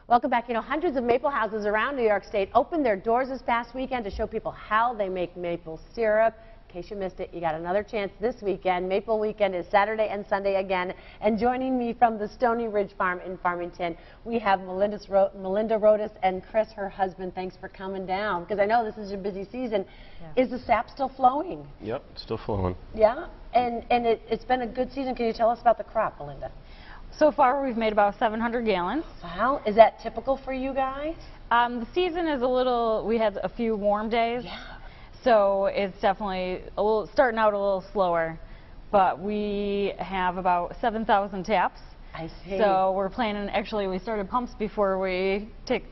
Welcome back. You know, hundreds of maple houses around New York State opened their doors this past weekend to show people how they make maple syrup. In case you missed it, you got another chance this weekend. Maple Weekend is Saturday and Sunday again. And joining me from the Stony Ridge Farm in Farmington, we have Melinda Rodas and Chris, her husband. Thanks for coming down, because I know this is your busy season. Yeah. Is the sap still flowing? Yep, still flowing. Yeah? And it's been a good season. Can you tell us about the crop, Melinda? So far, we've made about 700 gallons. Wow. Is that typical for you guys? The season is a little, we had a few warm days. Yeah. So it's definitely starting out a little slower. But we have about 7,000 taps. I see. So we're planning, actually, we started pumps before we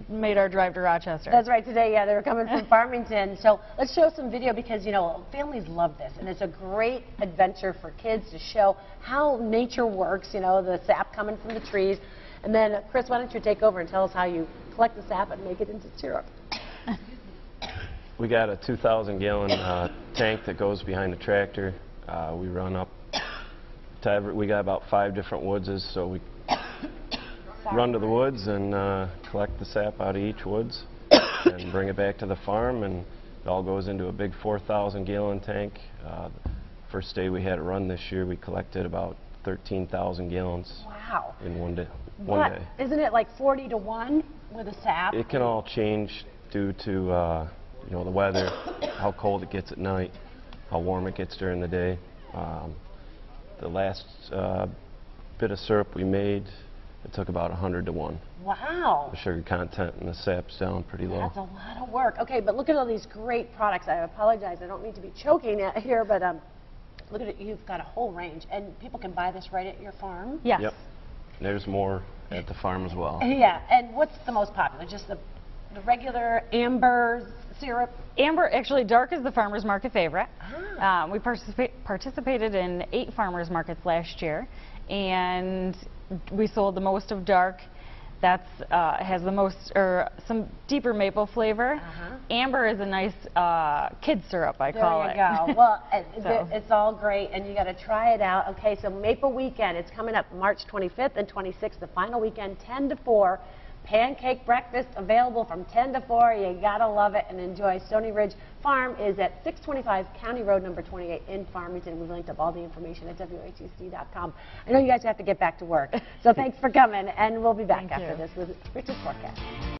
made our drive to Rochester. That's right, today, yeah, they were coming from Farmington. So let's show some video because, you know, families love this. And it's a great adventure for kids to show how nature works, you know, the sap coming from the trees. And then, Chris, why don't you take over and tell us how you collect the sap and make it into syrup? We got a 2,000-gallon tank that goes behind the tractor. We run up to we got about 5 different woodses, so we run to the woods and collect the sap out of each woods and bring it back to the farm, and it all goes into a big 4,000-gallon tank. First day we had it run this year, we collected about 13,000 gallons. Wow. In one day. Isn't it like 40 to 1 with the sap? It can all change due to you know, the weather, how cold it gets at night, how warm it gets during the day. The last bit of syrup we made, it took about 100 to 1. Wow. The sugar content and the sap's down pretty low. That's a lot of work. Okay, but look at all these great products. I apologize, I don't mean to be choking here, but look at it. You've got a whole range, and people can buy this right at your farm? Yes. Yep. There's more at the farm as well. Yeah, and what's the most popular? Just the regular amber syrup? Amber, actually, dark is the farmer's market favorite. Ah. We participated in 8 farmers markets last year, and we sold the most of dark. That's has the most, or some deeper maple flavor. Amber is a nice kid syrup, I call it. There you go. Well, it's all great, and you got to try it out. Okay, so Maple Weekend, it's coming up March 25th and 26th, the final weekend, 10 to 4. Pancake breakfast available from 10 to 4. You gotta love it and enjoy. Stony Ridge Farm is at 625 County Road number 28 in Farmington. We've linked up all the information at WHUC.com. I know you guys have to get back to work, so thanks for coming, and we'll be back after this with Rich's forecast.